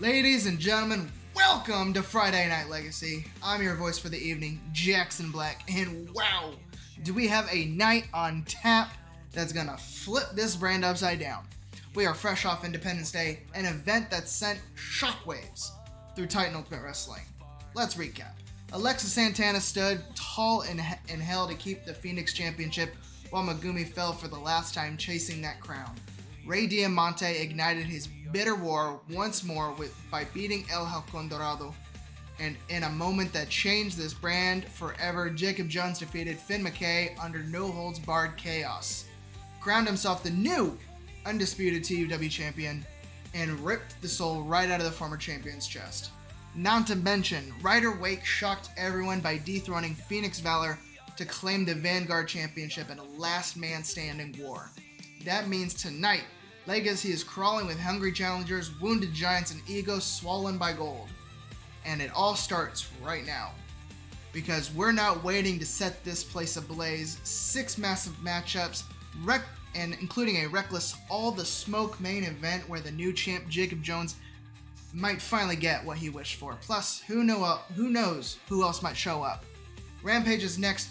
Ladies and gentlemen, welcome to Friday Night Legacy. I'm your voice for the evening, Jackson Black, and wow, do we have a night on tap that's gonna flip this brand upside down. We are fresh off Independence Day, an event that sent shockwaves through Titan Ultimate Wrestling. Let's recap. Alexa Santana stood tall in hell to keep the Phoenix Championship, while Megumi fell for the last time chasing that crown. Rey Diamonte ignited his bitter war once more by beating El Halcon Dorado, and in a moment that changed this brand forever, Jacob Jones defeated Finn McKay under no-holds-barred chaos, crowned himself the new undisputed TUW champion, and ripped the soul right out of the former champion's chest. Not to mention, Ryder Wake shocked everyone by dethroning Phoenix Valor to claim the Vanguard Championship in a last-man-standing war. That means tonight, Legacy is crawling with hungry challengers, wounded giants, and egos swollen by gold. And it all starts right now. Because we're not waiting to set this place ablaze. 6 massive matchups, and including a reckless All the Smoke main event where the new champ Jacob Jones might finally get what he wished for. Plus, who knows who else might show up. Rampage's next,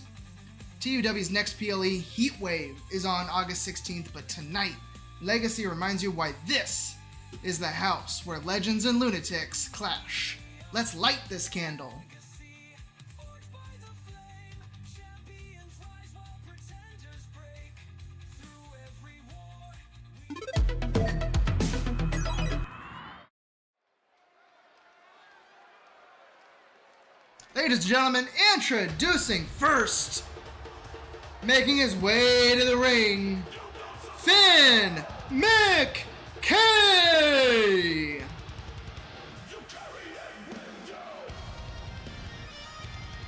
TUW's next PLE Heatwave is on August 16th, but tonight, Legacy reminds you why this is the house where legends and lunatics clash. Let's light this candle. Ladies and gentlemen, introducing first, making his way to the ring, Finn McKay!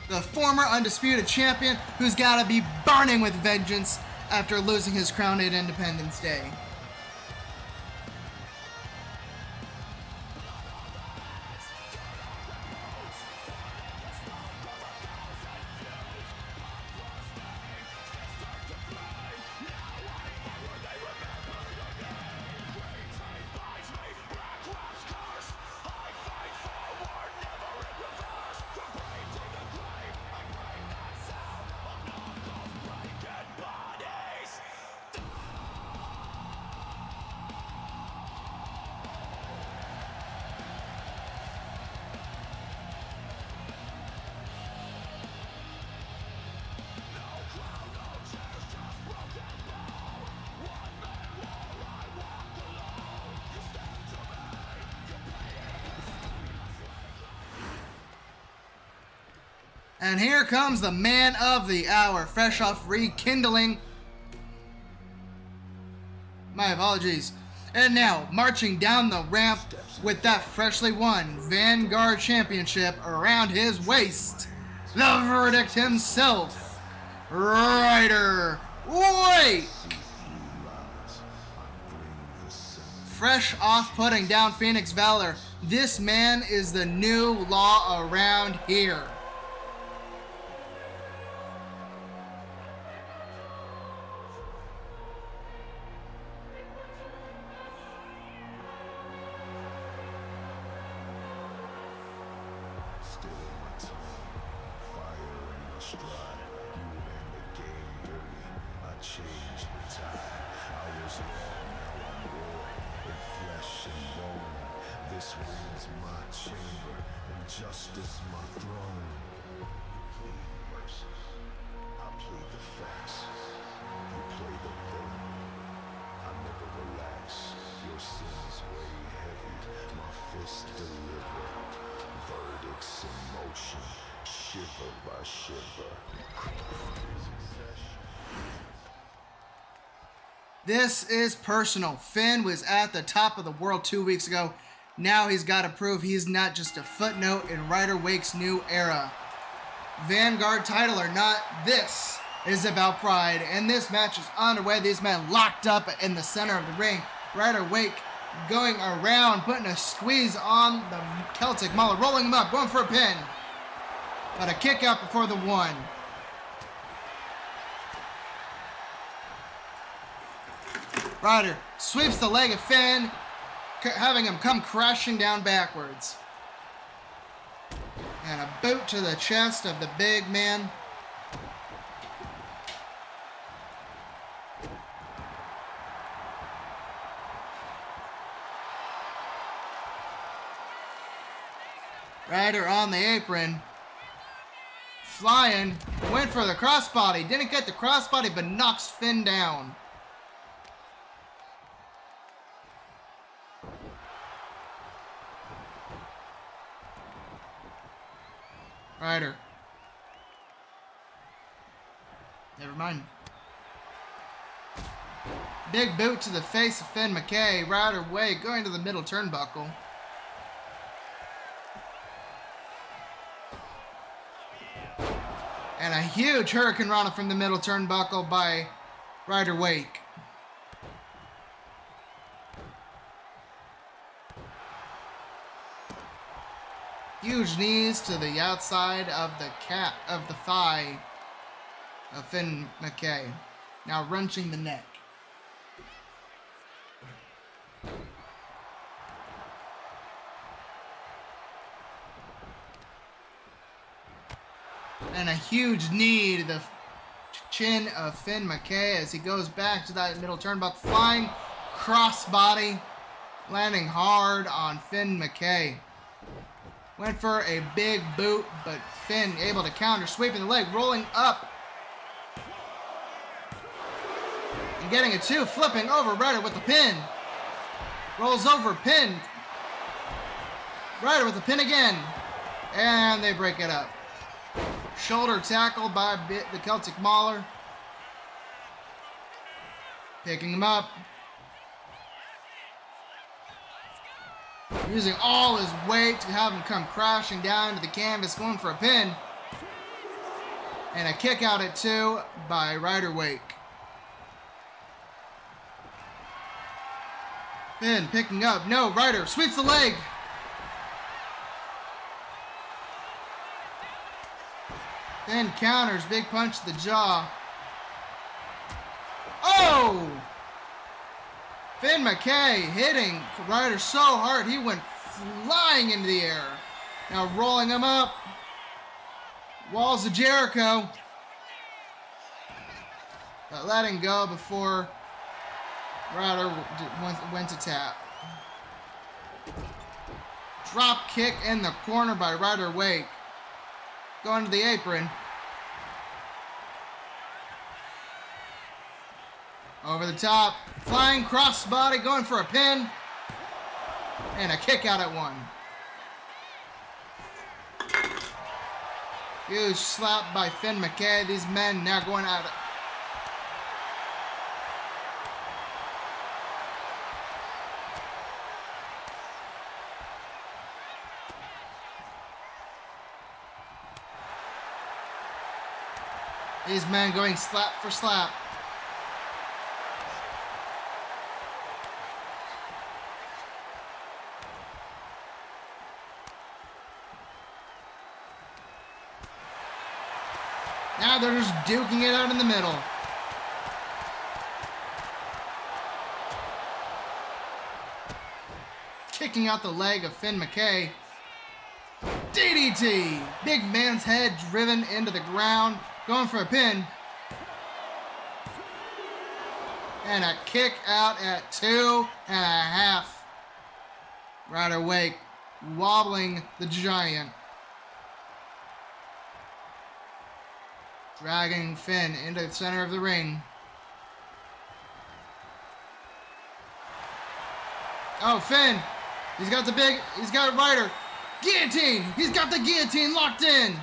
The former undisputed champion who's gotta be burning with vengeance after losing his crown at Independence Day. And here comes the man of the hour, fresh off rekindling. My apologies. And now, marching down the ramp with that freshly won Vanguard Championship around his waist, the verdict himself, Ryder Wake. Fresh off putting down Phoenix Valor, this man is the new law around here. This is personal. Finn was at the top of the world 2 weeks ago. Now he's got to prove he's not just a footnote in Ryder Wake's new era. Vanguard title or not, this is about pride. And this match is underway. These men locked up in the center of the ring. Ryder Wake going around, putting a squeeze on the Celtic Mauler, rolling him up, going for a pin. But a kick out before the one. Ryder sweeps the leg of Finn, having him come crashing down backwards. And a boot to the chest of the big man. Ryder on the apron. Flying. Went for the crossbody. Didn't get the crossbody, but knocks Finn down. Ryder. Never mind. Big boot to the face of Finn McKay. Ryder way going to the middle turnbuckle. And a huge Hurricane Rana from the middle turnbuckle by Ryder Wake. Huge knees to the outside of the thigh of Finn McKay. Now wrenching the neck. And a huge knee to the chin of Finn McKay as he goes back to that middle turnbuckle. Flying crossbody, landing hard on Finn McKay. Went for a big boot, but Finn able to counter, sweeping the leg, rolling up. And getting a two, flipping over Ryder with the pin. Rolls over, pin. Ryder with the pin again. And they break it up. Shoulder tackle by the Celtic Mauler. Picking him up. Using all his weight to have him come crashing down to the canvas, going for a pin. And a kick out at two by Ryder Wake. Finn picking up. No, Ryder sweeps the leg. Finn counters, big punch to the jaw. Oh! Finn McKay hitting Ryder so hard he went flying into the air. Now rolling him up. Walls of Jericho. But letting go before Ryder went to tap. Drop kick in the corner by Ryder Wake. Going to the apron. Over the top. Flying crossbody, going for a pin. And a kick out at one. Huge slap by Finn McKay. These men now going out. These men going slap for slap. Now they're just duking it out in the middle. Kicking out the leg of Finn McKay. DDT! Big man's head driven into the ground. Going for a pin. And a kick out at 2.5. Ryder Wake wobbling the giant. Dragging Finn into the center of the ring. Oh, Finn. He's got Ryder. Guillotine. He's got the guillotine locked in.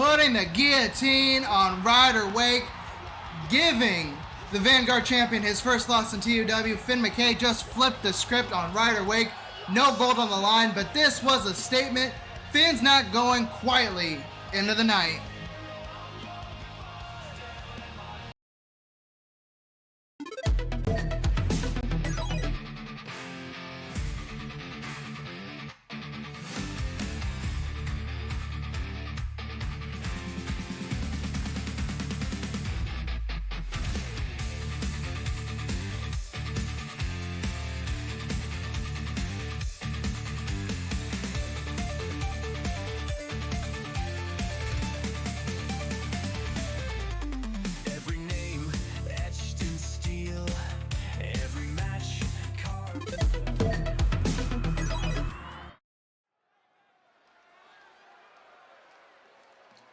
putting the guillotine on Ryder Wake, giving the Vanguard champion his first loss in TUW. Finn McKay just flipped the script on Ryder Wake. No gold on the line, but this was a statement. Finn's not going quietly into the night.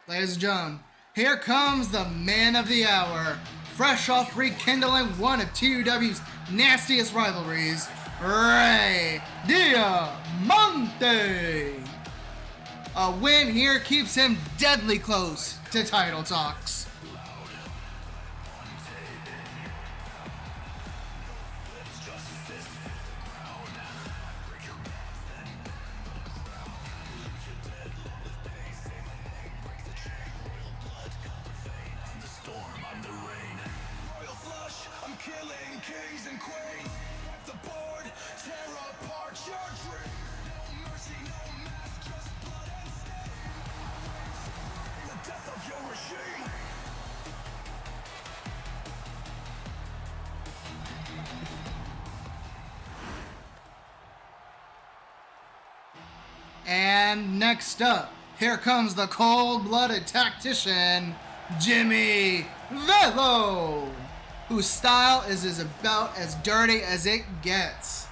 Ladies and gentlemen, here comes the man of the hour. Fresh off rekindling one of TUW's nastiest rivalries, Diamonte. A win here keeps him deadly close to title talks. And next up, here comes the cold-blooded tactician, Jimmy Valo, whose style is about as dirty as it gets.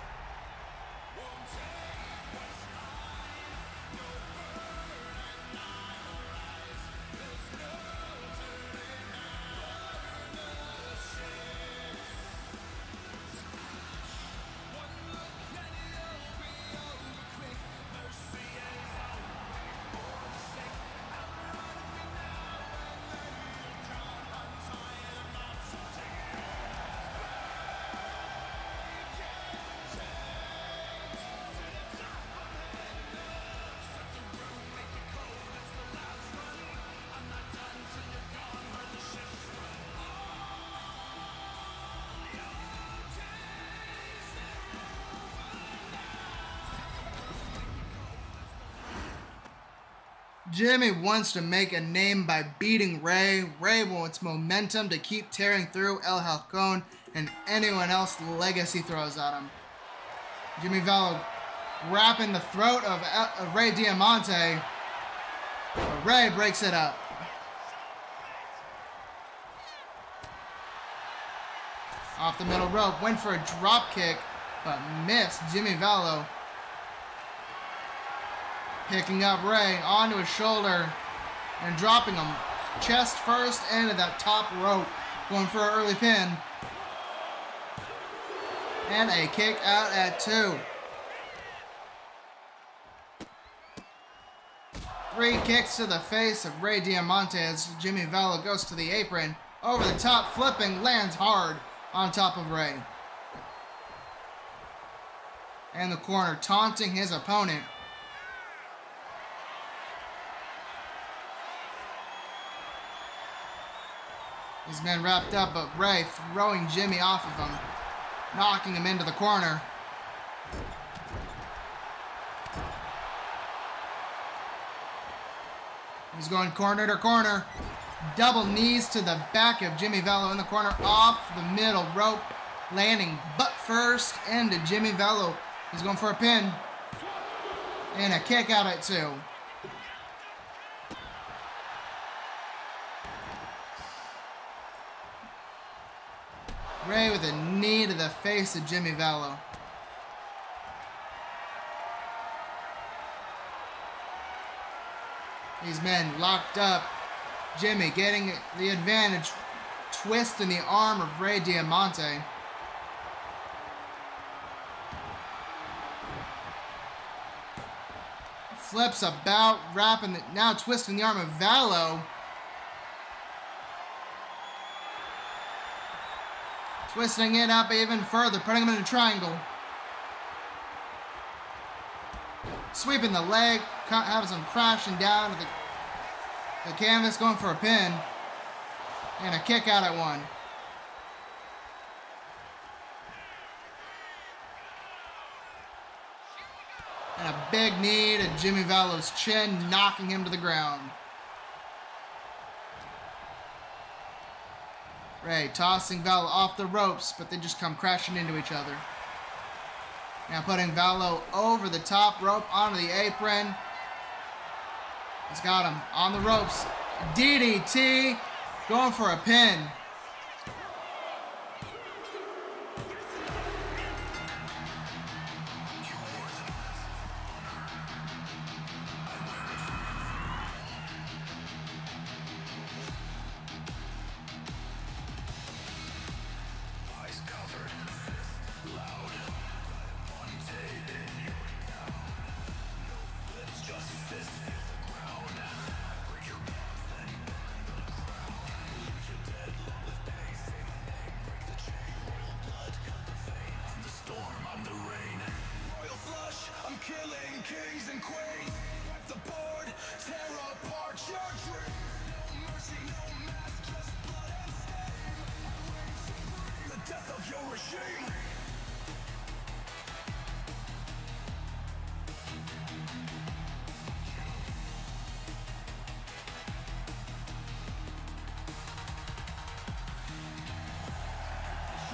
Jimmy wants to make a name by beating Ray. Ray wants momentum to keep tearing through El Halcon and anyone else Legacy throws at him. Jimmy Valo wrapping the throat of Ray Diamonte, but Ray breaks it up. Off the middle rope, went for a drop kick, but missed. Jimmy Valo picking up Ray onto his shoulder and dropping him chest first into that top rope, going for an early pin. And a kick out at 2. 3 kicks to the face of Ray Diamonte as Jimmy Valo goes to the apron. Over the top, flipping, lands hard on top of Ray. And the corner, taunting his opponent. He's been wrapped up, but Ray throwing Jimmy off of him, knocking him into the corner. He's going corner to corner. Double knees to the back of Jimmy Valo in the corner, off the middle rope, landing butt first into Jimmy Valo. He's going for a pin. And a kick out at 2. Ray with a knee to the face of Jimmy Valo. These men locked up. Jimmy getting the advantage. Twist in the arm of Ray Diamonte. Flips about, wrapping the, now twisting the arm of Valo. Twisting it up even further, putting him in a triangle. Sweeping the leg, having some crashing down to the canvas, going for a pin. And a kick out at one. And a big knee to Jimmy Valo's chin, knocking him to the ground. Ray tossing Valo off the ropes, but they just come crashing into each other. Now putting Valo over the top rope onto the apron. He's got him on the ropes. DDT, going for a pin.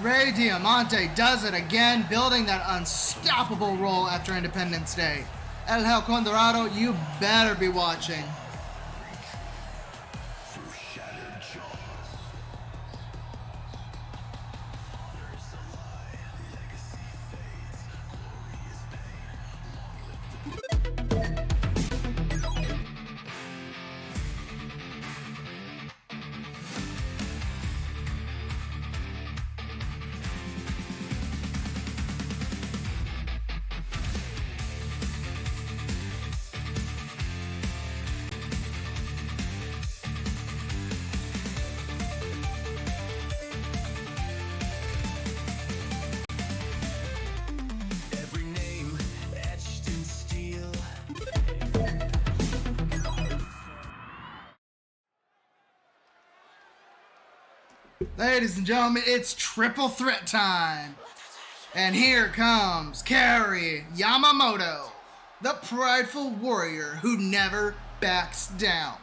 Ray Diamonte does it again, building that unstoppable roll after Independence Day. El Hell Condorado, you better be watching. Ladies and gentlemen, it's triple threat time. And here comes Kari Yamamoto, the prideful warrior who never backs down.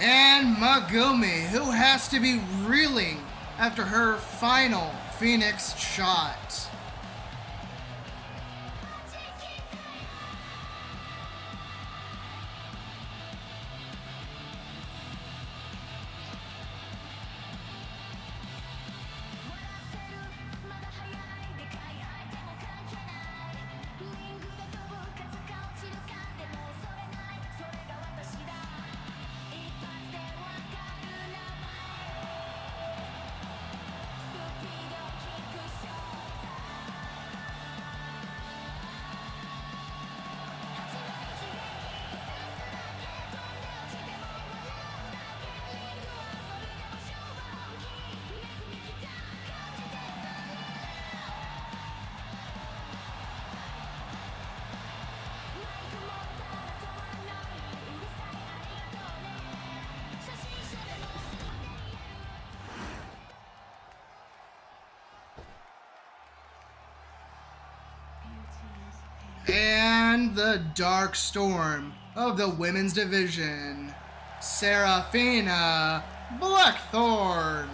And Megumi, who has to be reeling after her final Phoenix shot. And the Dark Storm of the women's division, Seraphina Blackthorn.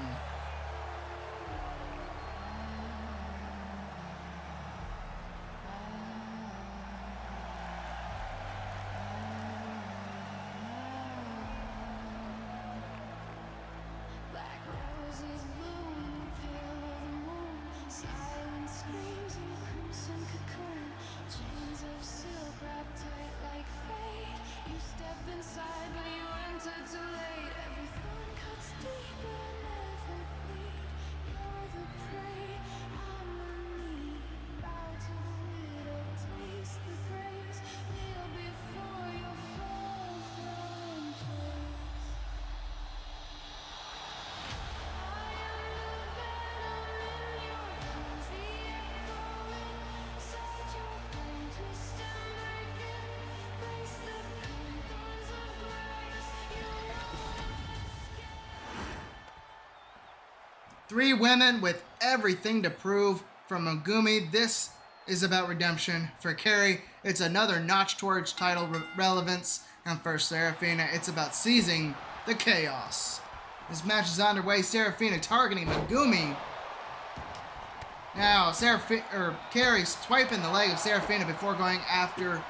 Three women with everything to prove from Megumi. This is about redemption. For Kari, it's another notch towards title relevance. And for Seraphina, it's about seizing the chaos. This match is underway. Seraphina targeting Megumi. Now, Kari swiping the leg of Seraphina before going after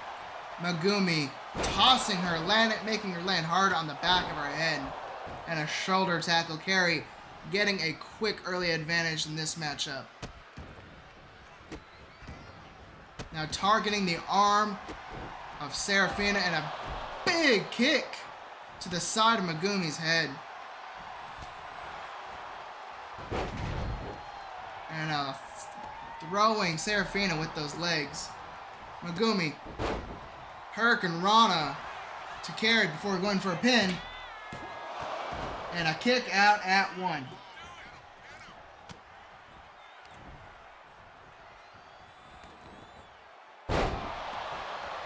Megumi, tossing her, making her land hard on the back of her head. And a shoulder tackle. Kari getting a quick early advantage in this matchup. Now targeting the arm of Seraphina and a big kick to the side of Megumi's head. And throwing Seraphina with those legs. Megumi, Hurricane Rana to Kari before going for a pin. And a kick out at 1.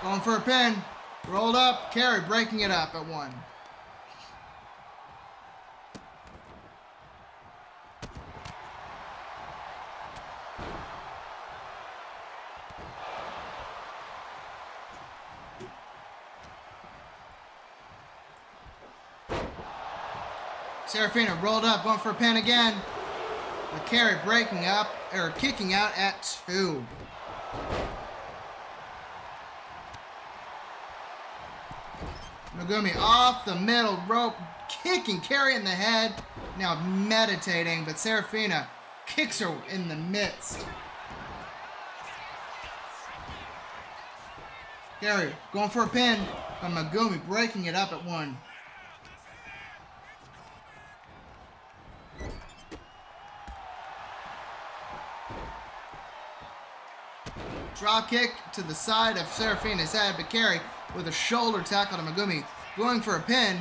Going for a pin. Rolled up. Kari breaking it up at 1. Seraphina rolled up, going for a pin again. With Kari breaking up, or kicking out at 2. Megumi off the middle rope, kicking Kari in the head. Now meditating, but Seraphina kicks her in the midst. Kari going for a pin, but Megumi breaking it up at 1. Drop kick to the side of Seraphina's head, but Kari with a shoulder tackle to Megumi, going for a pin.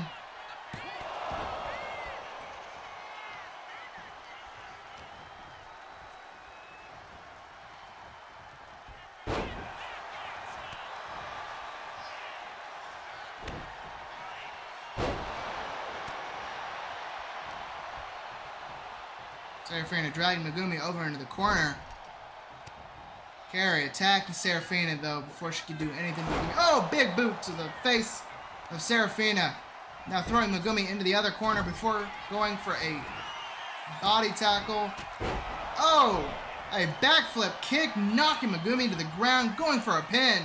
Seraphina dragging Megumi over into the corner. Kari attacking Seraphina, though, before she could do anything. Oh, big boot to the face of Seraphina. Now throwing Megumi into the other corner before going for a body tackle. Oh, a backflip kick, knocking Megumi to the ground, going for a pin.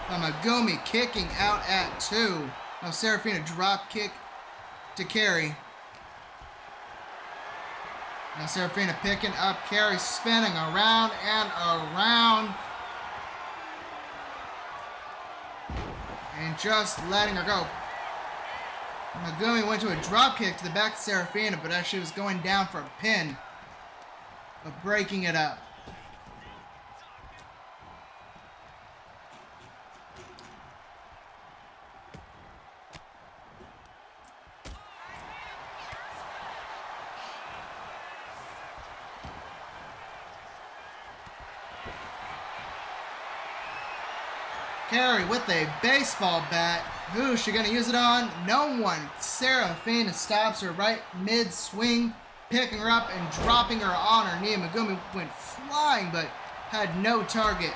Now Megumi kicking out at 2. Now Seraphina drop kick to Kari. Now Seraphina picking up Kari, spinning around and around. And just letting her go. Megumi went to a drop kick to the back of Seraphina, but as she was going down for a pin, but breaking it up. Kari with a baseball bat. Who's she gonna use it on? No one. Seraphina stops her right mid-swing, picking her up and dropping her on her knee. Megumi went flying, but had no target.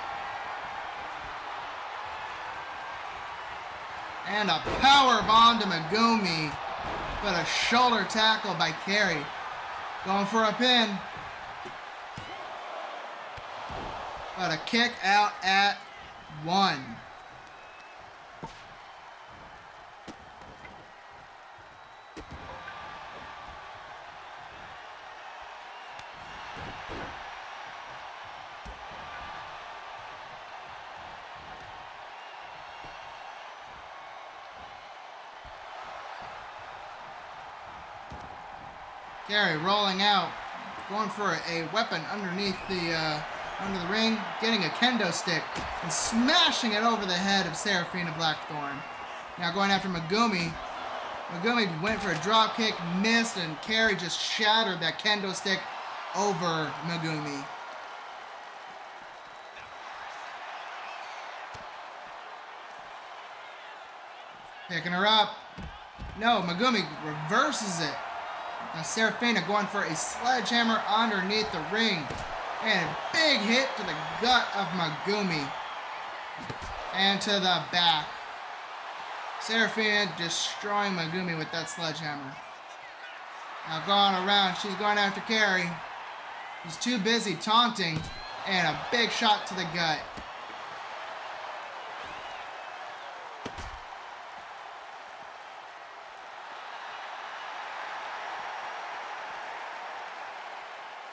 And a power bomb to Megumi, but a shoulder tackle by Kari. Going for a pin. But a kick out at 1. Kari rolling out, going for a weapon underneath the under the ring, getting a kendo stick and smashing it over the head of Seraphina Blackthorn. Now going after Megumi. Megumi went for a drop kick, missed, and Kari just shattered that kendo stick over Megumi. Picking her up. No, Megumi reverses it. Now Seraphina going for a sledgehammer underneath the ring. And a big hit to the gut of Megumi. And to the back. Seraphina destroying Megumi with that sledgehammer. Now going around, she's going after Kari. She's too busy taunting. And a big shot to the gut.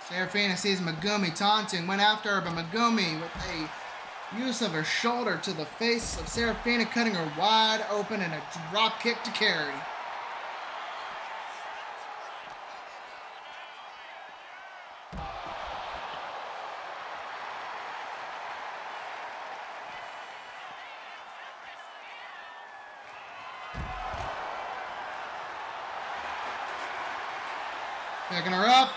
Seraphina sees Megumi taunting, went after her, but Megumi with a use of her shoulder to the face of Seraphina, cutting her wide open, and a drop kick to Kari. Picking her up.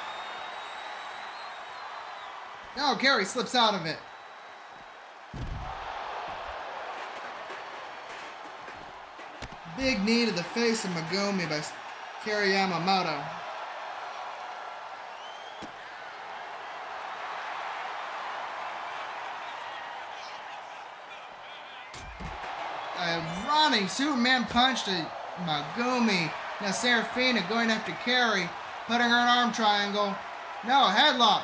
No, Kari slips out of it. Big knee to the face of Megumi by Kari Yamamoto. A running Superman punch to Megumi. Now Seraphina going after Kari, putting her in an arm triangle. No, headlock.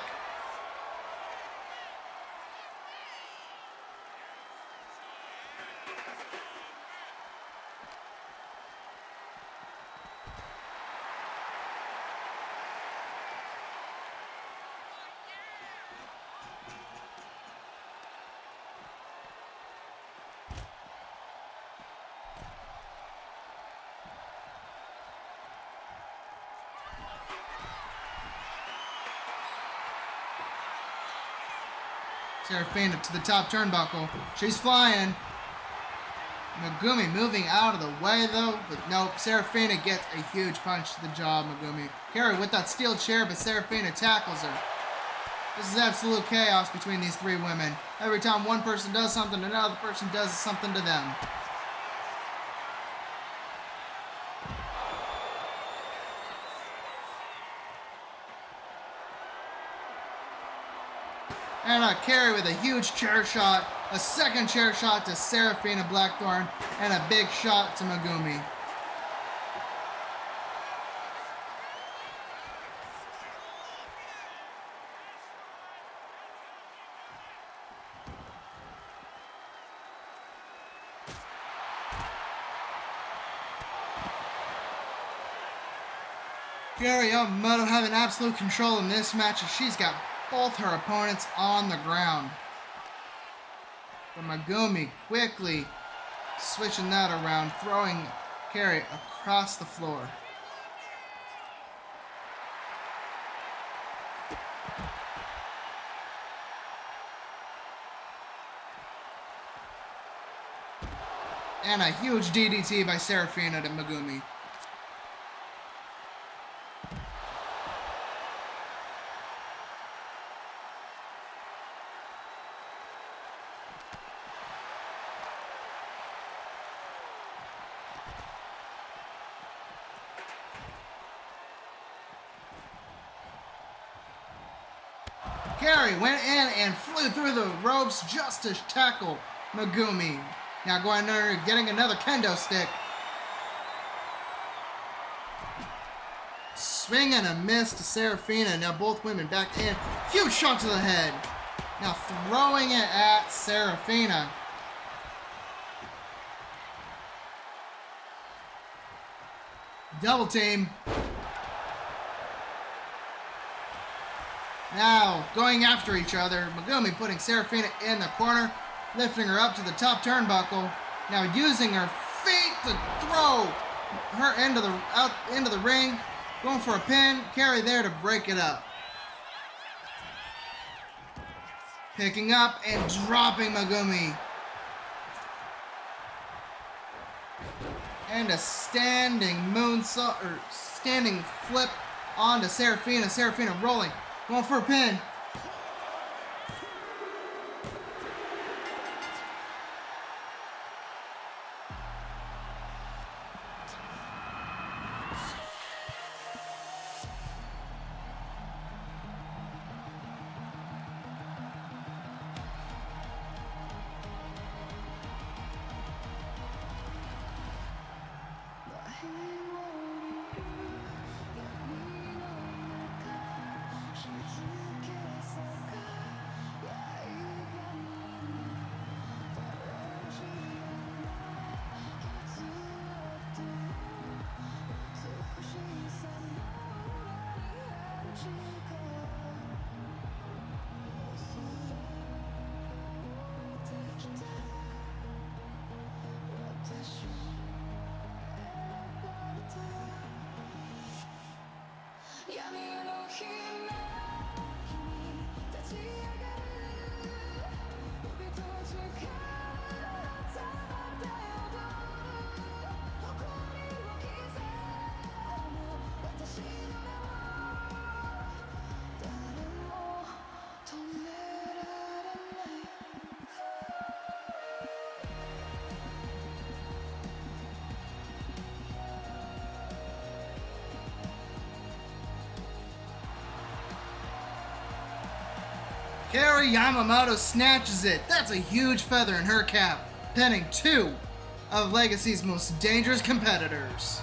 Seraphina up to the top turnbuckle. She's flying. Megumi moving out of the way though, but nope. Seraphina gets a huge punch to the jaw of Megumi. Kari with that steel chair, but Seraphina tackles her. This is absolute chaos between these three women. Every time one person does something, another person does something to them. And a Kari with a huge chair shot, a second chair shot to Seraphina Blackthorn, and a big shot to Megumi. Kari Yamamoto having absolute control in this match as she's got both her opponents on the ground. But Megumi quickly switching that around, throwing Kari across the floor. And a huge DDT by Seraphina to Megumi. Kari went in and flew through the ropes just to tackle Megumi. Now going under, getting another kendo stick. Swing and a miss to Seraphina. Now both women back in. Huge shot to the head. Now throwing it at Seraphina. Double team. Now going after each other. Megumi putting Seraphina in the corner, lifting her up to the top turnbuckle. Now using her feet to throw her into the ring. Going for a pin. Kari there to break it up. Picking up and dropping Megumi. And a standing moonsault or standing flip onto Seraphina. Seraphina rolling. Going for a pin. Kari Yamamoto snatches it. That's a huge feather in her cap, pinning two of Legacy's most dangerous competitors.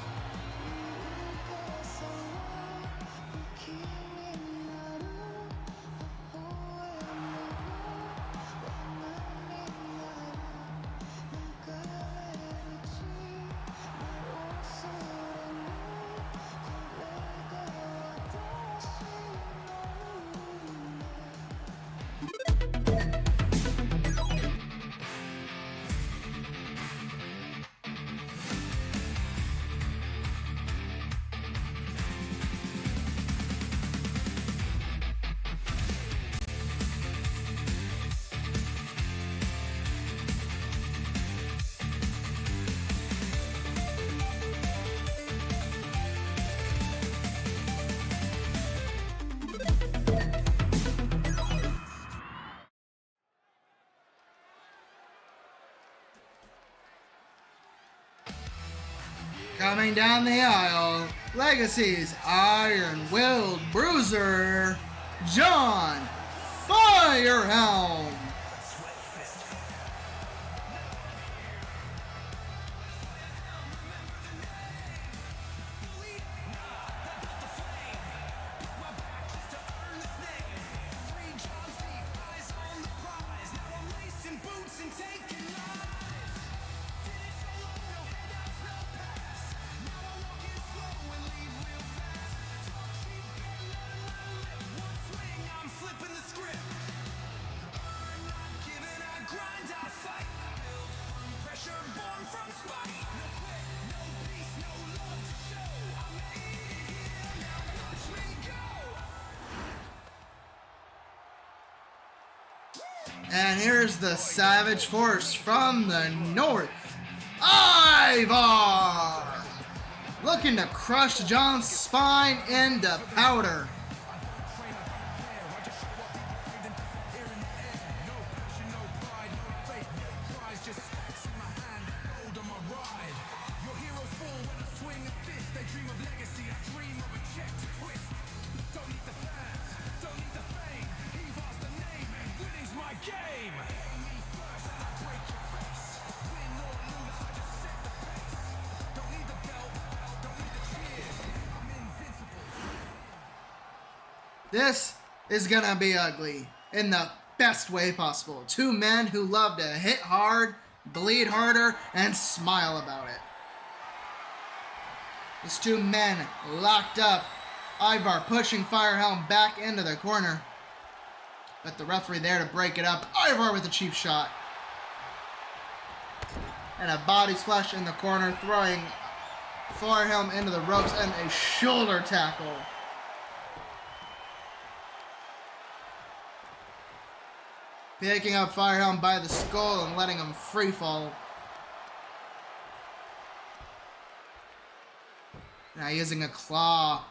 Coming down the aisle, Legacy's iron-willed bruiser, John Feuerhelm. And here's the Savage Force from the north, Ivar! Looking to crush John's spine into powder. This is gonna be ugly in the best way possible. Two men who love to hit hard, bleed harder, and smile about it. These two men locked up. Ivar pushing Feuerhelm back into the corner. But the referee there to break it up. Ivar with a cheap shot. And a body splash in the corner, throwing Feuerhelm into the ropes and a shoulder tackle. Picking up Feuerhelm by the skull and letting him free fall. Now using a claw,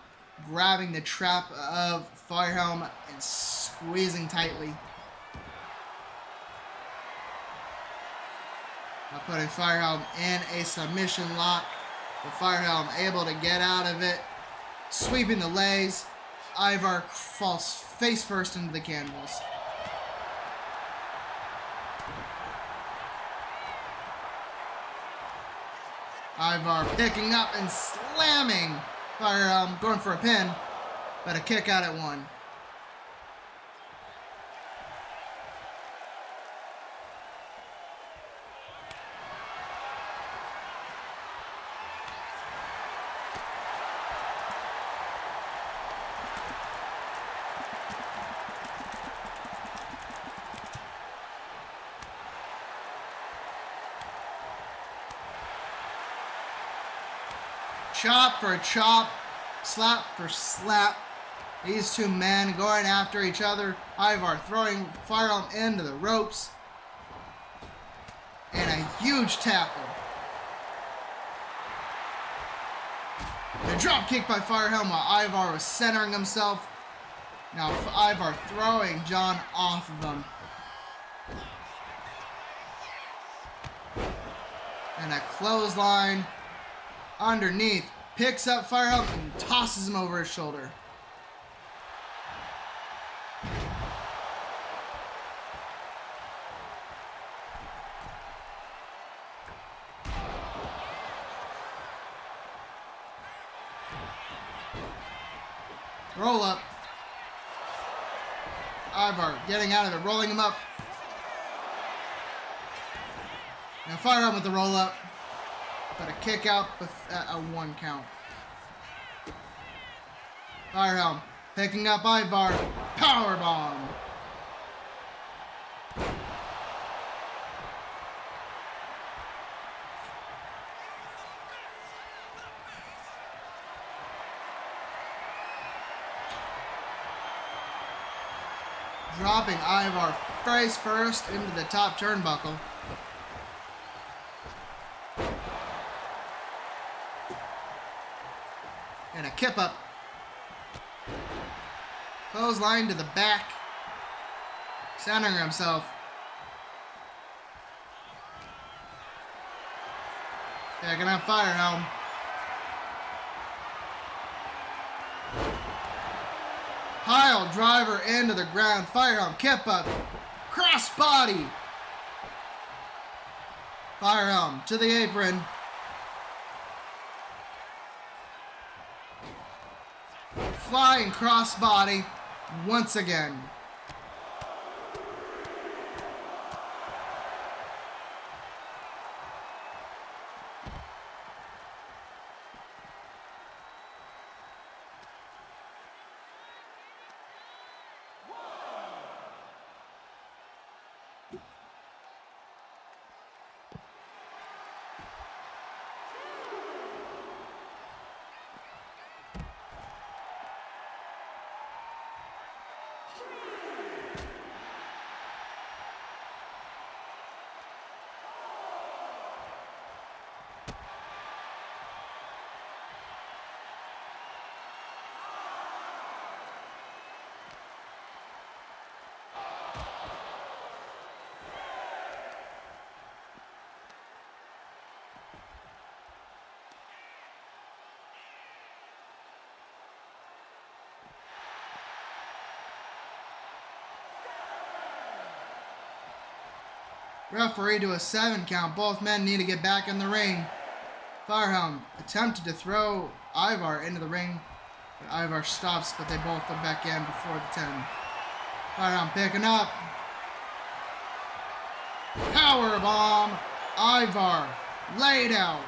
grabbing the trap of Feuerhelm and squeezing tightly. Now putting Feuerhelm in a submission lock. The Feuerhelm able to get out of it. Sweeping the legs. Ivar falls face first into the canvas. Ivar picking up and slamming Feuerhelm, going for a pin, but a kick out at one. Chop for chop, slap for slap. These two men going after each other. Ivar throwing Feuerhelm into the ropes. And a huge tackle. A drop kick by Feuerhelm while Ivar was centering himself. Now Ivar throwing John off of him. And a clothesline underneath, picks up Feuerhelm and tosses him over his shoulder. Roll up. Ivar getting out of it, rolling him up. Now Feuerhelm with the roll up. But a kick out at a 1 count. Feuerhelm picking up Ivar. Powerbomb. Dropping Ivar face first into the top turnbuckle. And a kip up. Clothesline to the back. Centering himself. Picking up Feuerhelm. Pile driver into the ground. Feuerhelm kip up. Cross body. Feuerhelm to the apron. Flying crossbody once again. Referee to a 7 count. Both men need to get back in the ring. Feuerhelm attempted to throw Ivar into the ring, Ivar stops, but they both are back in before the 10. Alright, I'm picking up. Power bomb. Ivar laid out.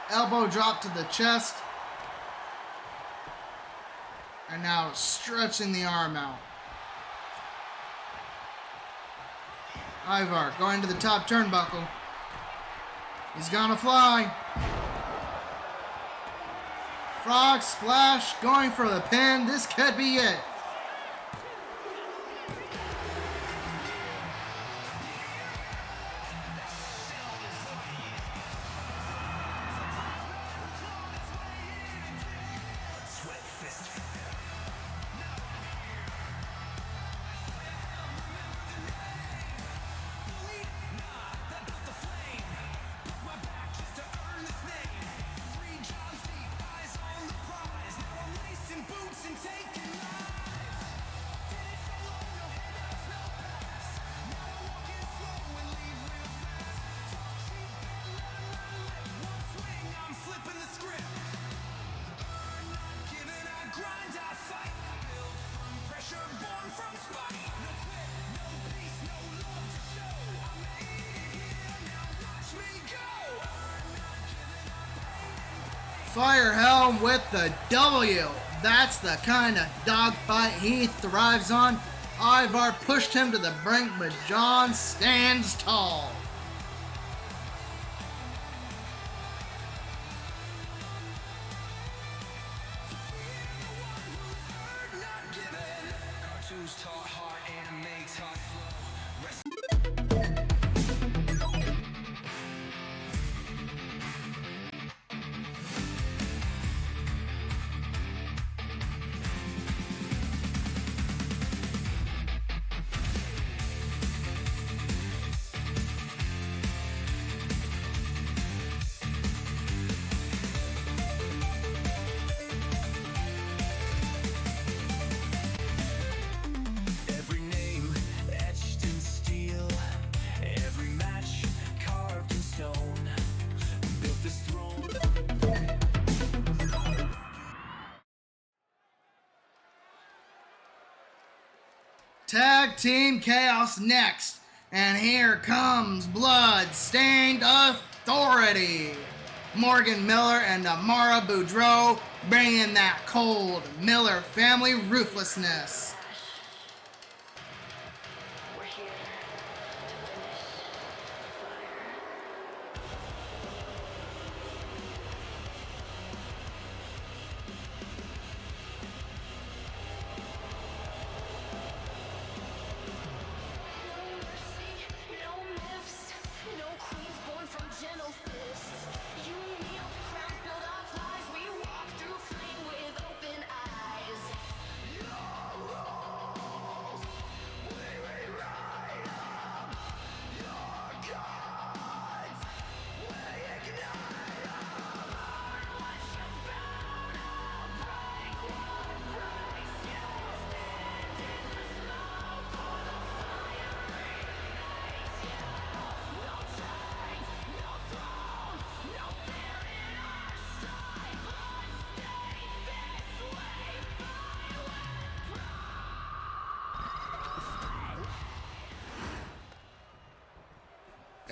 Elbow drop to the chest. And now stretching the arm out. Ivar going to the top turnbuckle. He's gonna fly. Frog splash going for the pin. This could be it. Feuerhelm with the W. That's the kind of dogfight he thrives on. Ivar pushed him to the brink, but John stands tall. Tag Team Chaos next. And here comes Bloodstained Authority. Morgan Miller and Amara Boudreaux bringing that cold Miller family ruthlessness.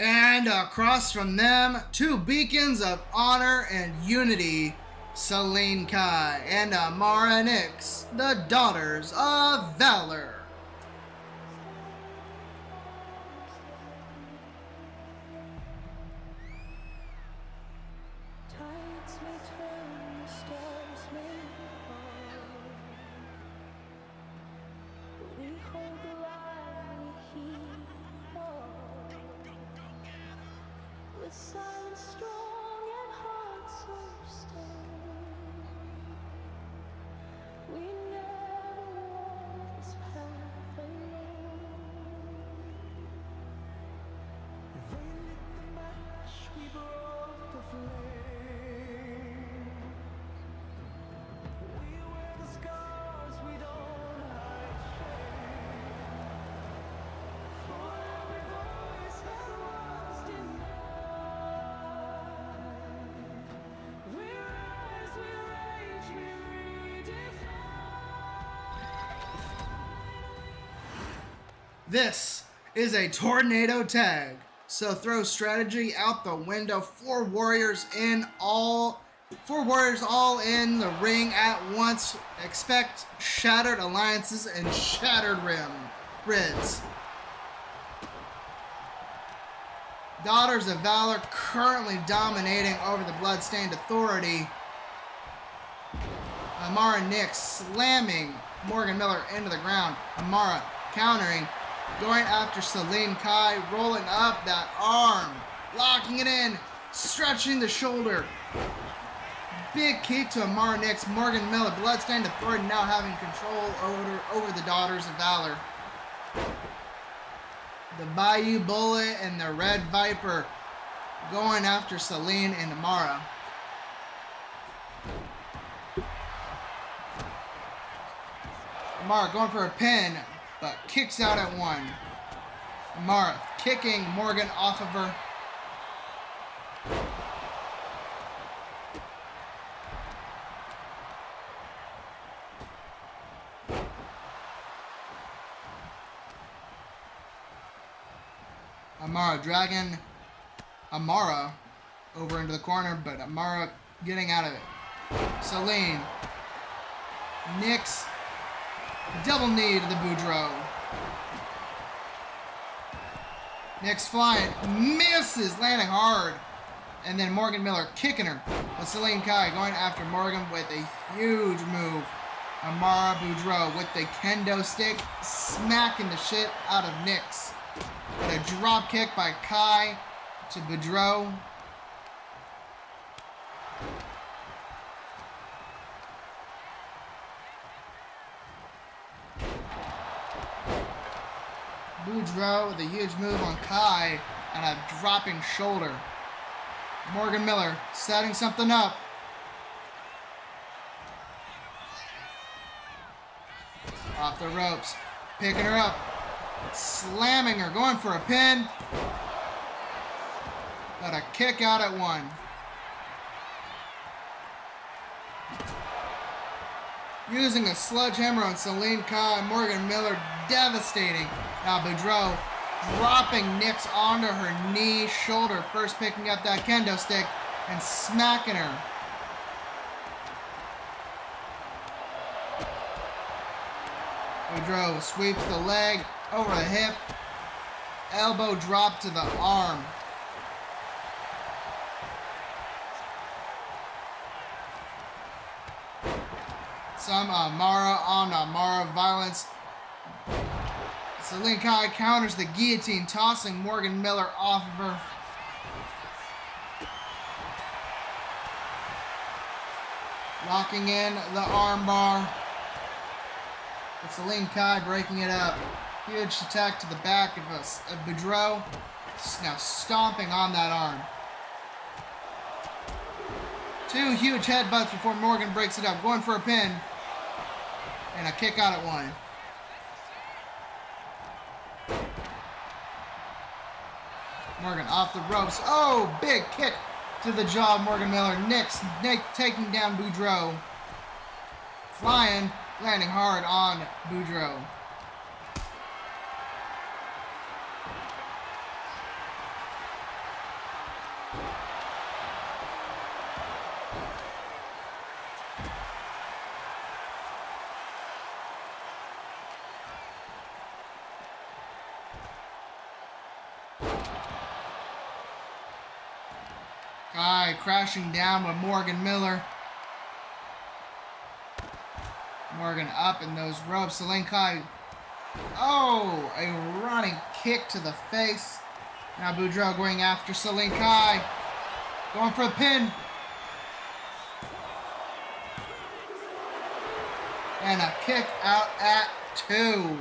And across from them, two beacons of honor and unity, Celine Kai and Amara Nix, the daughters of Valor. This is a tornado tag, so throw strategy out the window. Four warriors all in the ring at once. Expect shattered alliances and shattered grids. Daughters of Valor currently dominating over the Bloodstained Authority. Amara Nyx slamming Morgan Miller into the ground. Amara countering, going after Celine Kai, rolling up that arm, locking it in, stretching the shoulder. Big kick to Amara Nyx. Morgan Miller, Bloodstained Authority now having control over the Daughters of Valor. The Bayou Bullet and the Red Viper going after Celine and Amara. Amara going for a pin, but kicks out at one. Amara kicking Morgan off of her. Amara dragging Amara over into the corner, but Amara getting out of it. Celine. Nyx. Double knee to the Boudreaux. Nyx flying. Misses, landing hard. And then Morgan Miller kicking her. But Celine Kai going after Morgan with a huge move. Amara Boudreaux with the kendo stick, smacking the shit out of Nyx. But a drop kick by Kai to Boudreaux. Boudreaux with a huge move on Kai and a dropping shoulder. Morgan Miller setting something up. Off the ropes, picking her up. Slamming her, going for a pin. But a kick out at one. Using a sledgehammer on Celine Kai. Morgan Miller devastating. Now Boudreaux dropping Nyx onto her knee, shoulder, first picking up that kendo stick and smacking her. Boudreaux sweeps the leg over the hip, elbow drop to the arm. Some Amara on Amara violence. Celine Kai counters the guillotine, tossing Morgan Miller off of her. Locking in the armbar. But Celine Kai breaking it up. Huge attack to the back of Boudreaux. Now stomping on that arm. Two huge headbutts before Morgan breaks it up. Going for a pin. And a kick out at one. Morgan off the ropes. Oh, big kick to the jaw of Morgan Miller. Nyx taking down Boudreaux. Flying, landing hard on Boudreaux. Kai crashing down with Morgan Miller. Morgan up in those ropes. Celine Kai. Oh, a running kick to the face. Now Boudreaux going after Celine Kai. Going for a pin. And a kick out at two.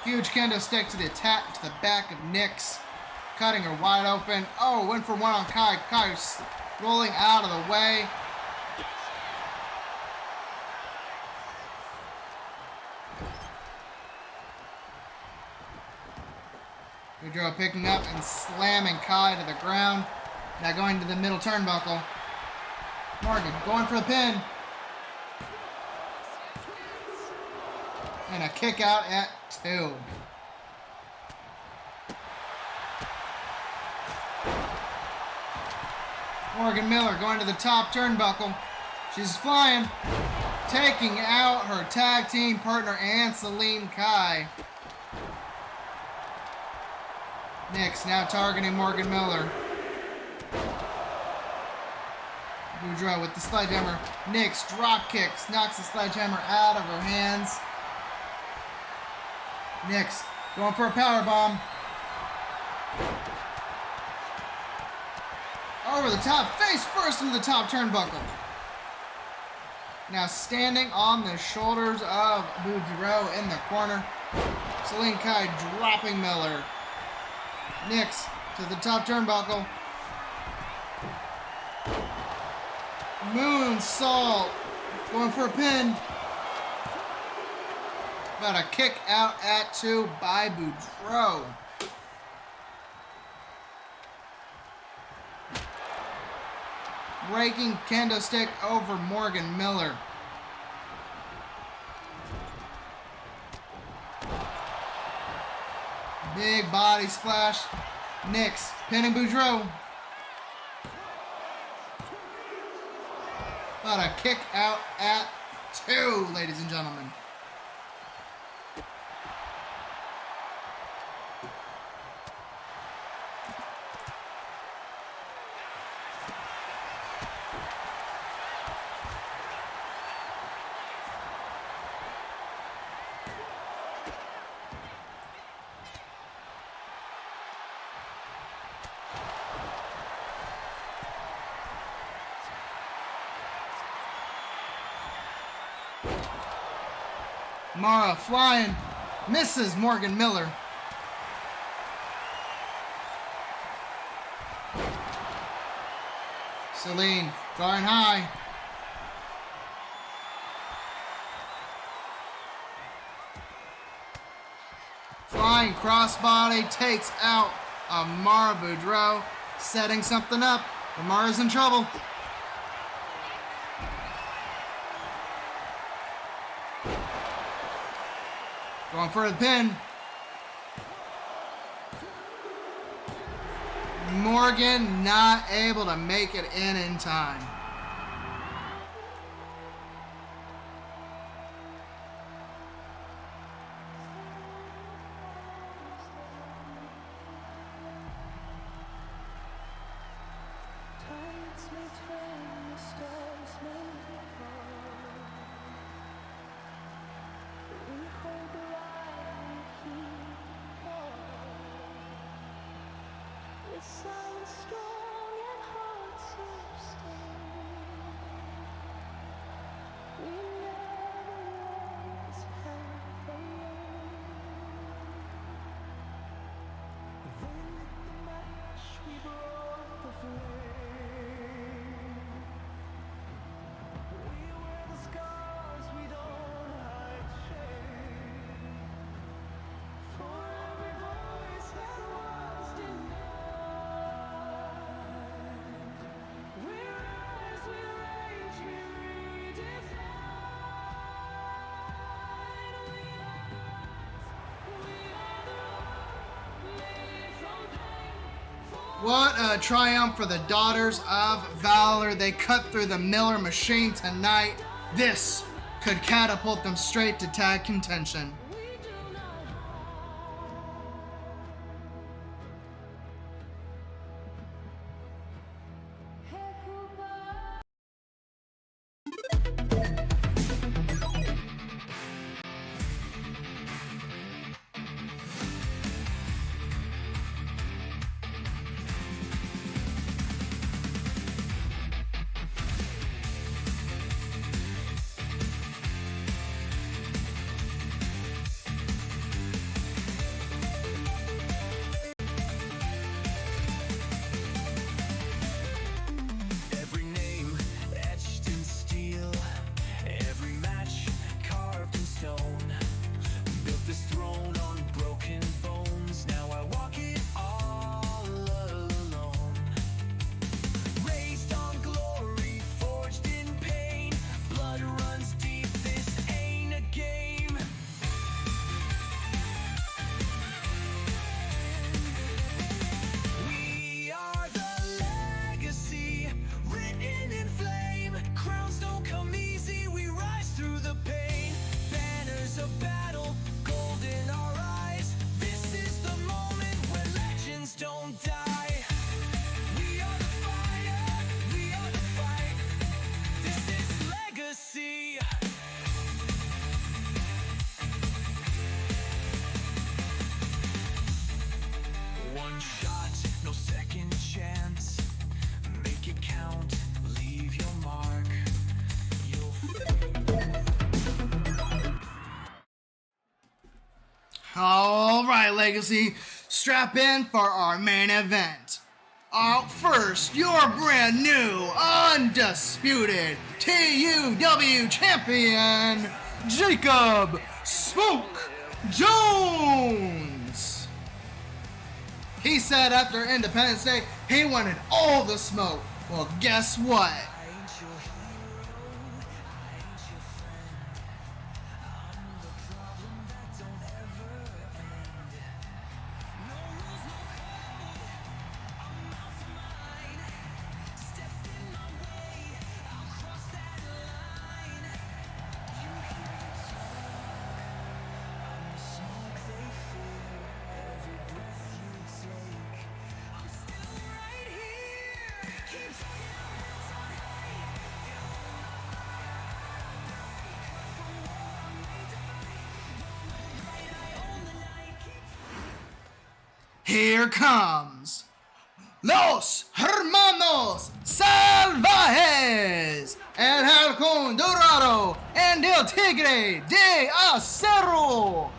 Huge kendo stick to the attack to the back of Nyx, cutting her wide open. Oh, went for one on Kai. Kai rolling out of the way. Boudreaux picking up and slamming Kai to the ground. Now going to the middle turnbuckle. Morgan going for the pin. And a kick out at 2. Morgan Miller going to the top turnbuckle. She's flying. Taking out her tag team partner, Celine Kai. Nix now targeting Morgan Miller. Boudreaux with the sledgehammer. Nix drop kicks, knocks the sledgehammer out of her hands. Nix going for a powerbomb. Over the top, face first into the top turnbuckle. Now standing on the shoulders of Boudreaux in the corner. Celine Kai dropping Miller. Nix to the top turnbuckle. Moonsault going for a pin. About a kick out at 2 by Boudreaux. Breaking kendo stick over Morgan Miller. Big body splash. Nix pinning Boudreaux. About a kick out at 2, ladies and gentlemen. Mara flying, misses Morgan Miller. Celine flying high. Flying crossbody takes out Mara Boudreaux, setting something up. Mara's in trouble. Going for the pin. Morgan not able to make it in time. What a triumph for the daughters of Valor. They cut through the Miller machine tonight. This could catapult them straight to tag contention. All right, Legacy, strap in for our main event. Out first, your brand new, undisputed TUW champion, Jacob Smoke Jones. He said after Independence Day, he wanted all the smoke. Well, guess what? Here comes Los Hermanos Salvajes, El Halcón Dorado, and El Tigre de Acero.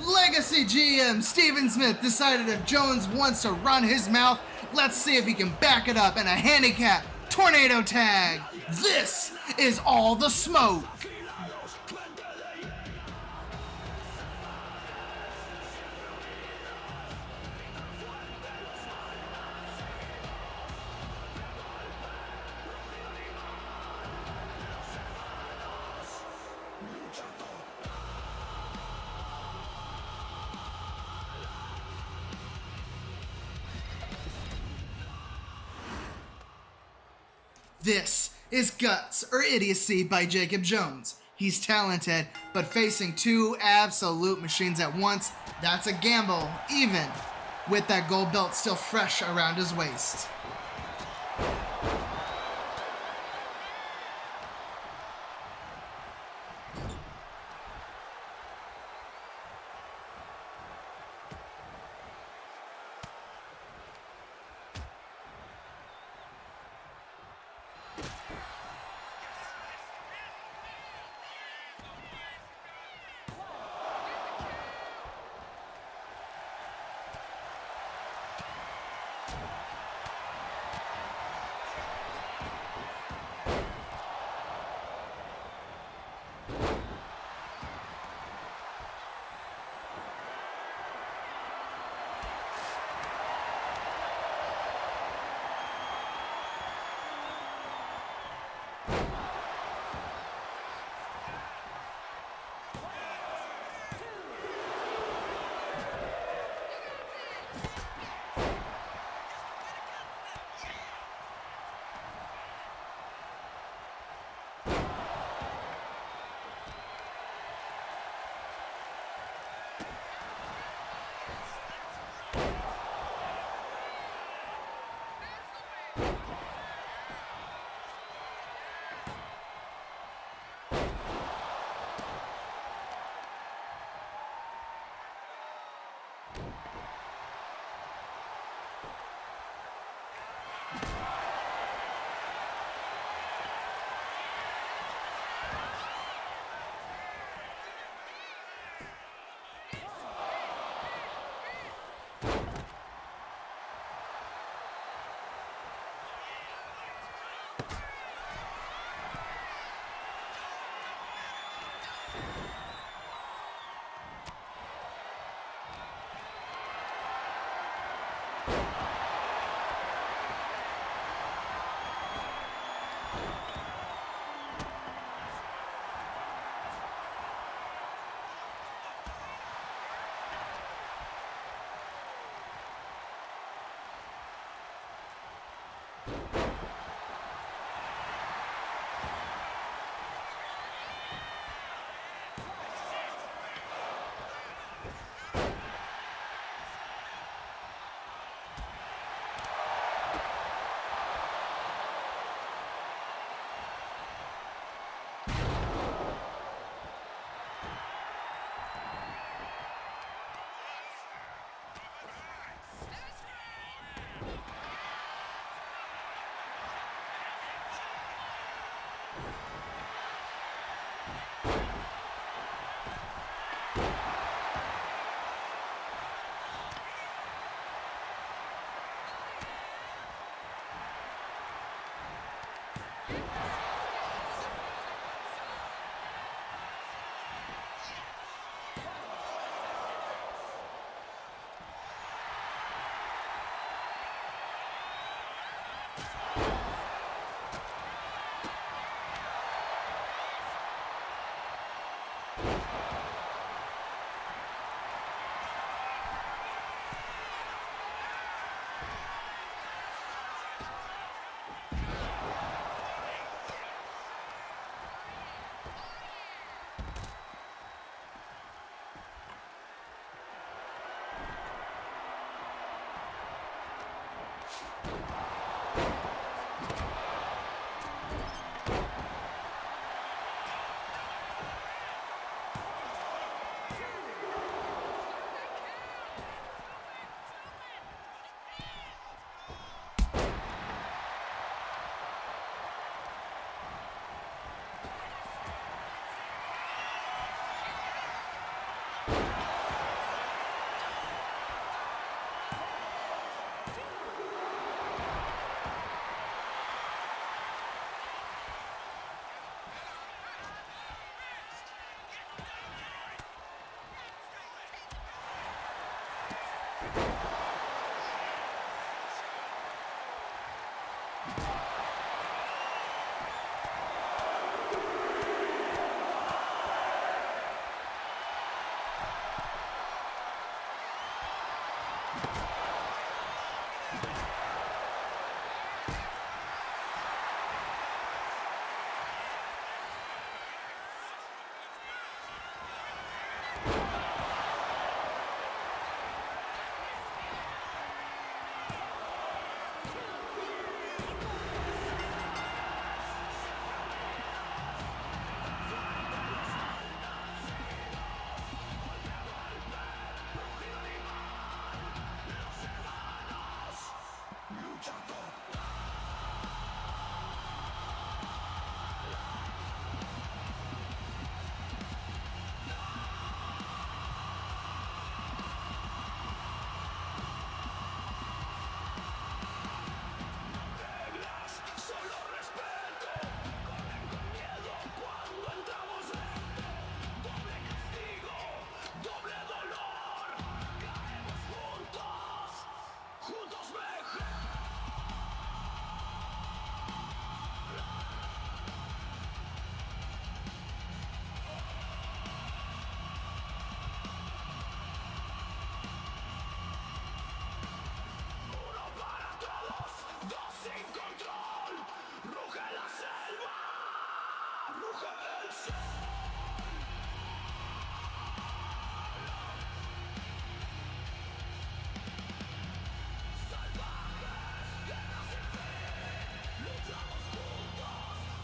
Legacy GM Steven Smith decided if Jones wants to run his mouth, let's see if he can back it up in a handicap tornado tag. This is all the smoke. This is Guts or Idiocy by Jacob Jones. He's talented, but facing two absolute machines at once, that's a gamble, even with that gold belt still fresh around his waist.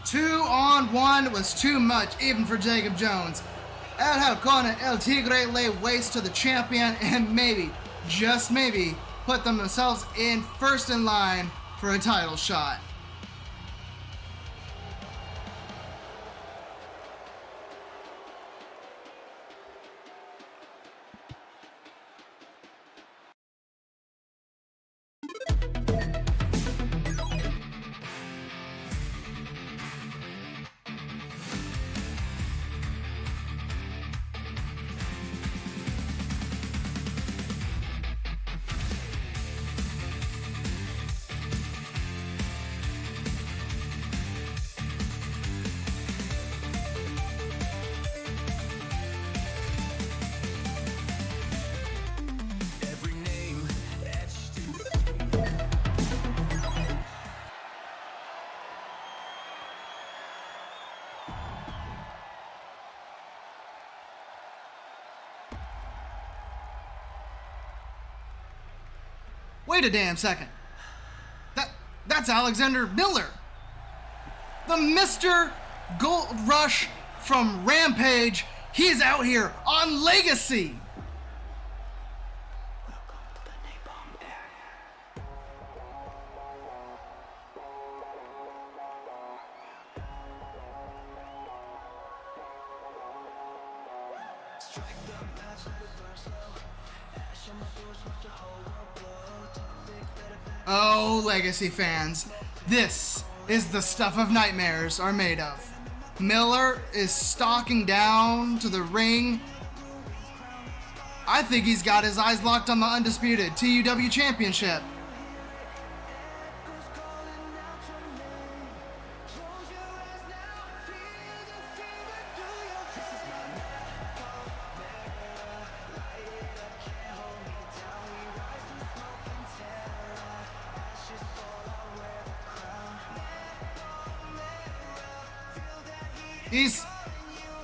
2-on-1 was too much, even for Jacob Jones. El Halcón and El Tigre lay waste to the champion and maybe, just maybe, put themselves in first in line for a title shot. Wait a damn second. That's Alexander Miller. The Mr. Gold Rush from Rampage. He's out here on Legacy. Oh, Legacy fans, this is the stuff of nightmares are made of. Miller is stalking down to the ring. I think he's got his eyes locked on the undisputed TUW Championship.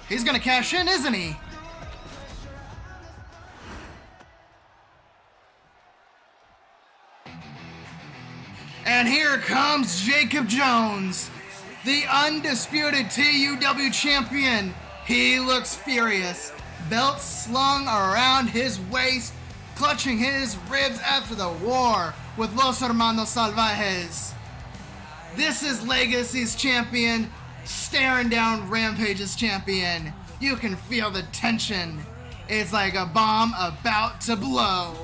He's gonna cash in, isn't he? And here comes Jacob Jones, the undisputed TUW champion. He looks furious. Belt slung around his waist, clutching his ribs after the war with Los Hermanos Salvajes. This is Legacy's champion staring down Rampage's champion. You can feel the tension. It's like a bomb about to blow.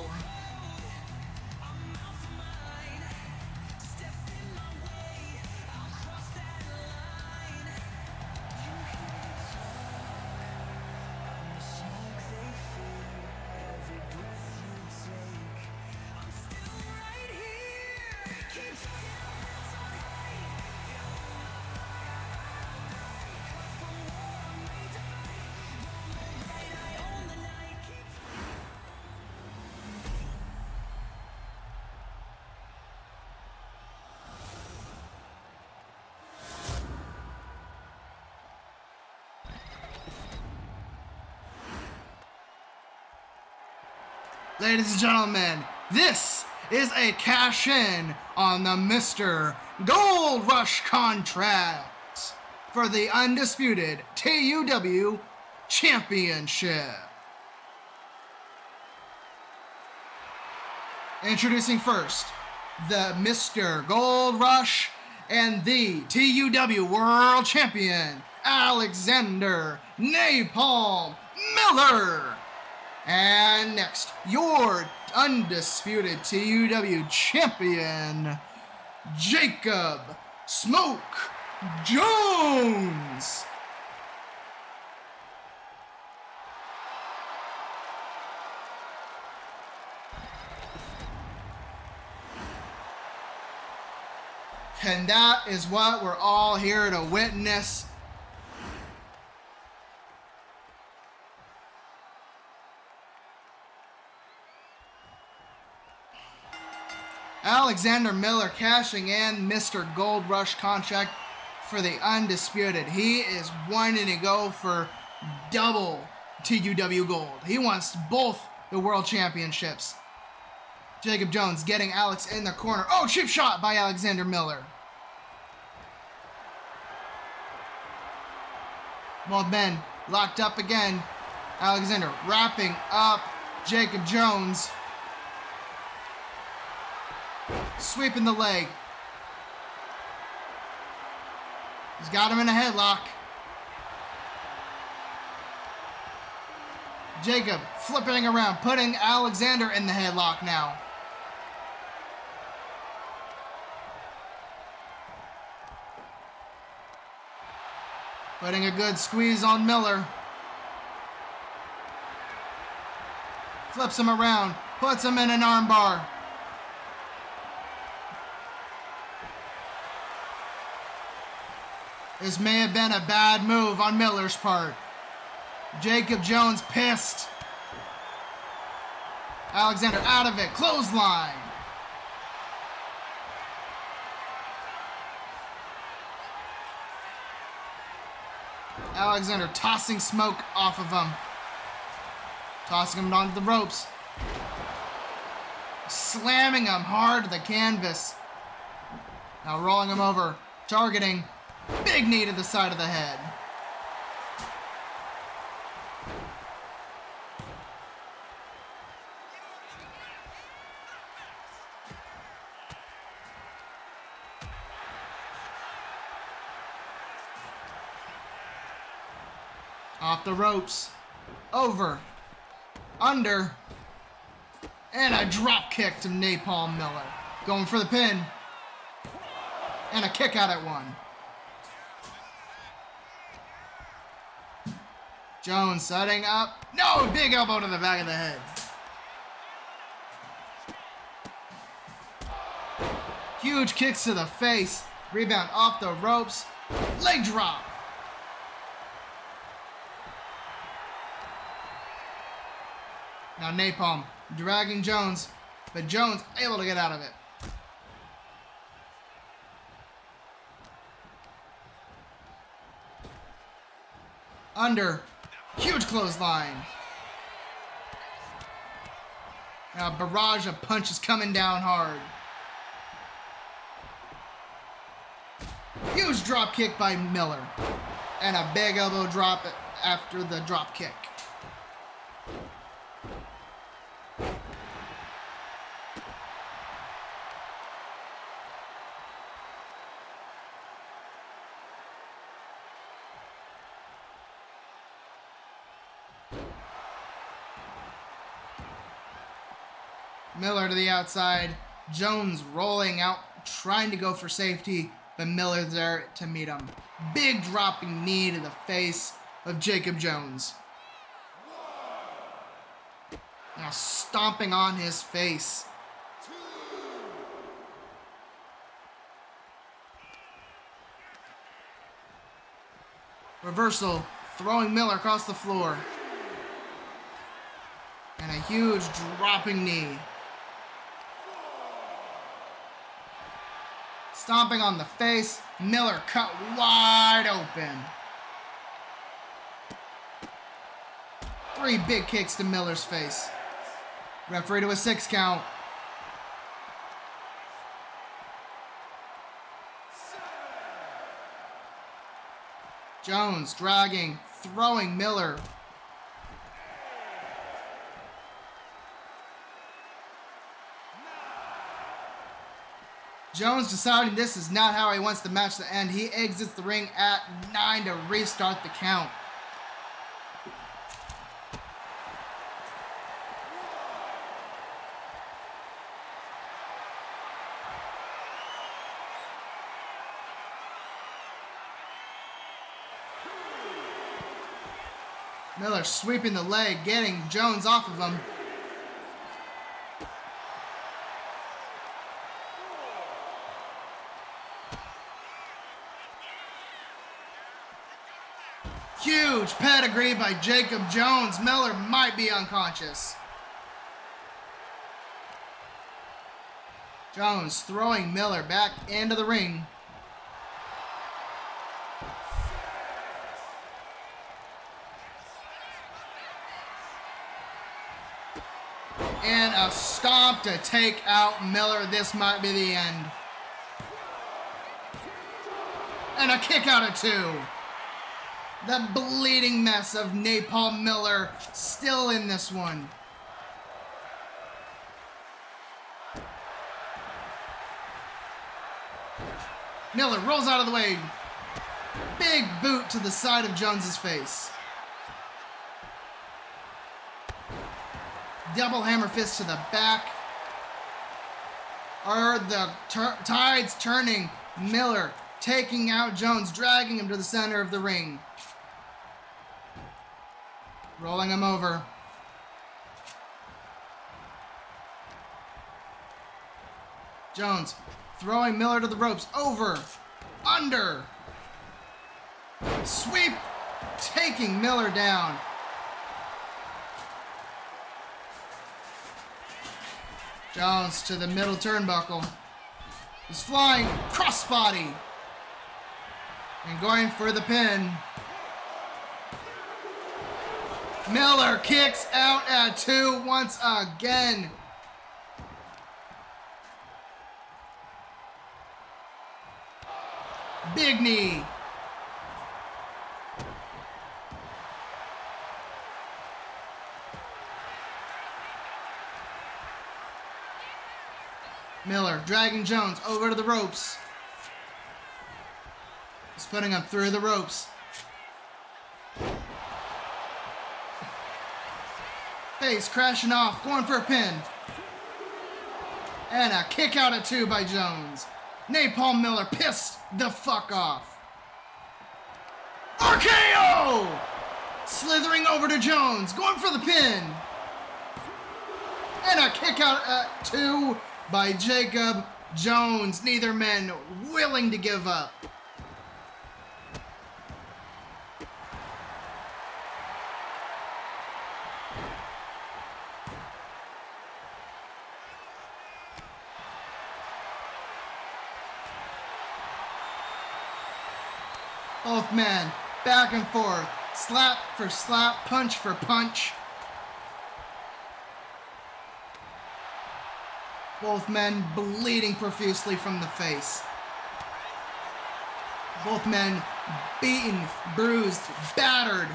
Ladies and gentlemen, this is a cash-in on the Mr. Gold Rush contract for the undisputed TUW Championship. Introducing first, the Mr. Gold Rush and the TUW World Champion, Alexander Napalm Miller. And next, your undisputed TUW champion, Jacob Smoke Jones. And that is what we're all here to witness. Alexander Miller cashing in Mr. Gold Rush contract for the undisputed. He is wanting to go for double TUW gold. He wants both the world championships. Jacob Jones getting Alex in the corner. Oh, cheap shot by Alexander Miller. Both men locked up again. Alexander wrapping up Jacob Jones. Sweeping the leg. He's got him in a headlock. Jacob flipping around, putting Alexander in the headlock now. Putting a good squeeze on Miller. Flips him around, puts him in an armbar. This may have been a bad move on Miller's part. Jacob Jones pissed. Alexander out of it. Clothesline. Alexander tossing smoke off of him. Tossing him onto the ropes. Slamming him hard to the canvas. Now rolling him over. Targeting. Big knee to the side of the head. Off the ropes. Over. Under. And a drop kick to Napalm Miller. Going for the pin. And a kick out at 1. Jones setting up. No, big elbow to the back of the head. Huge kicks to the face. Rebound off the ropes. Leg drop. Now Napalm dragging Jones, but Jones able to get out of it. Under. Huge clothesline. Now a barrage of punches coming down hard. Huge drop kick by Miller. And a big elbow drop after the drop kick. Miller to the outside. Jones rolling out, trying to go for safety, but Miller's there to meet him. Big dropping knee to the face of Jacob Jones. Now stomping on his face. Reversal, throwing Miller across the floor. And a huge dropping knee. Stomping on the face. Miller cut wide open. 3 big kicks to Miller's face. Referee to a 6 count. Jones dragging, throwing Miller. Jones deciding this is not how he wants the match to end. He exits the ring at 9 to restart the count. Miller sweeping the leg, getting Jones off of him. Huge pedigree by Jacob Jones. Miller might be unconscious. Jones throwing Miller back into the ring. And a stomp to take out Miller. This might be the end. And a kick out at 2. The bleeding mess of Napalm Miller still in this one. Miller rolls out of the way. Big boot to the side of Jones's face. Double hammer fist to the back. Are the tides turning? Miller taking out Jones, dragging him to the center of the ring. Rolling him over. Jones throwing Miller to the ropes. Over. Under. Sweep. Taking Miller down. Jones to the middle turnbuckle. He's flying crossbody. And going for the pin. Miller kicks out at 2 once again. Big knee. Miller dragging Jones over to the ropes. He's putting him through the ropes. Face crashing off, going for a pin. And a kick out at 2 by Jones. Napalm Miller pissed the fuck off. RKO! Slithering over to Jones, going for the pin. And a kick out at 2 by Jacob Jones. Neither man willing to give up. Both men back and forth, slap for slap, punch for punch. Both men bleeding profusely from the face. Both men beaten, bruised, battered.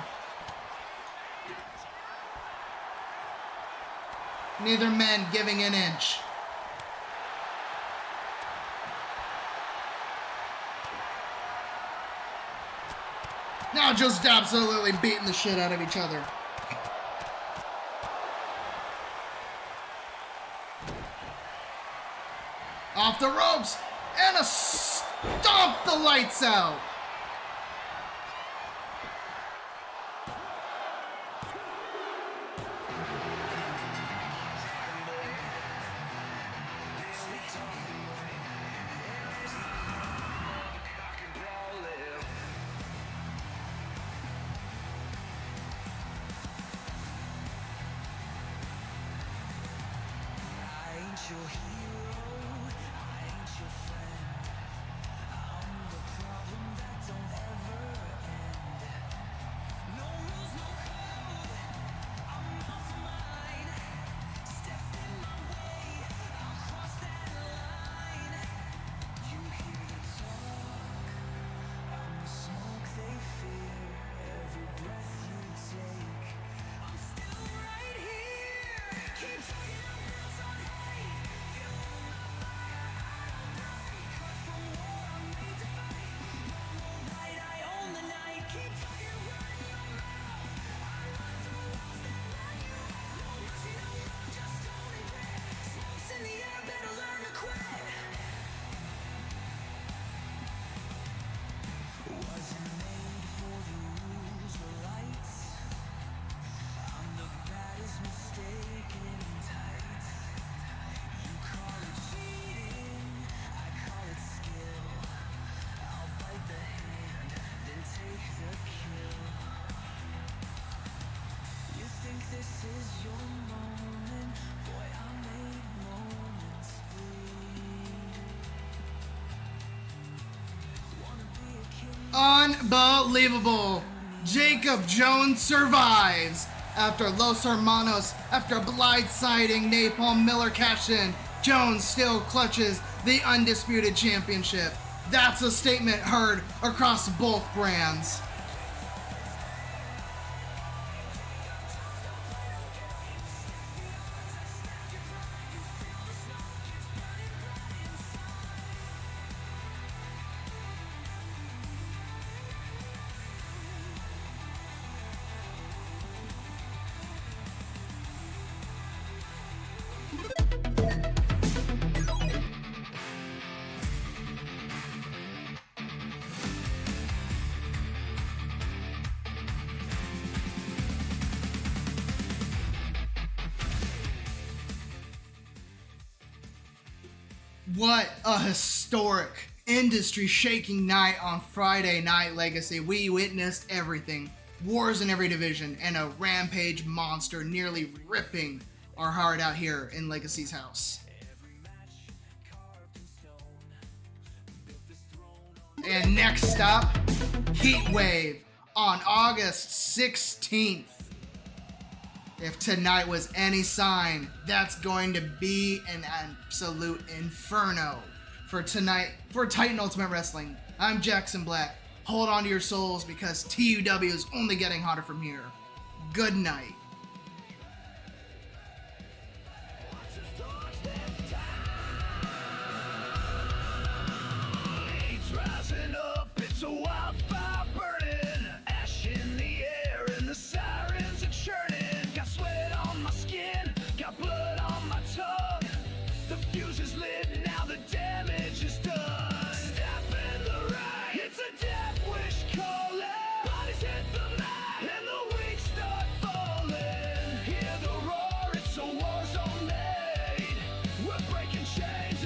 Neither man giving an inch. Now just absolutely beating the shit out of each other. Off the ropes, and a stomp the lights out. Unbelievable. Jacob Jones survives. After Los Hermanos, after blindsiding Napalm Miller cash in, Jones still clutches the undisputed championship. That's a statement heard across both brands. What a historic, industry-shaking night on Friday Night Legacy. We witnessed everything. Wars in every division, and a rampage monster nearly ripping our heart out here in Legacy's house. And next stop, Heat Wave on August 16th. If tonight was any sign, that's going to be an absolute inferno for tonight for Titan Ultimate Wrestling. I'm Jackson Black. Hold on to your souls because TUW is only getting hotter from here. Good night. It's rising up, it's a wildfire burning, ash in the air and the sirens are churning. Got sweat on my skin, got blood on my tongue. The fuse is lit, now the damage is done. breaking chains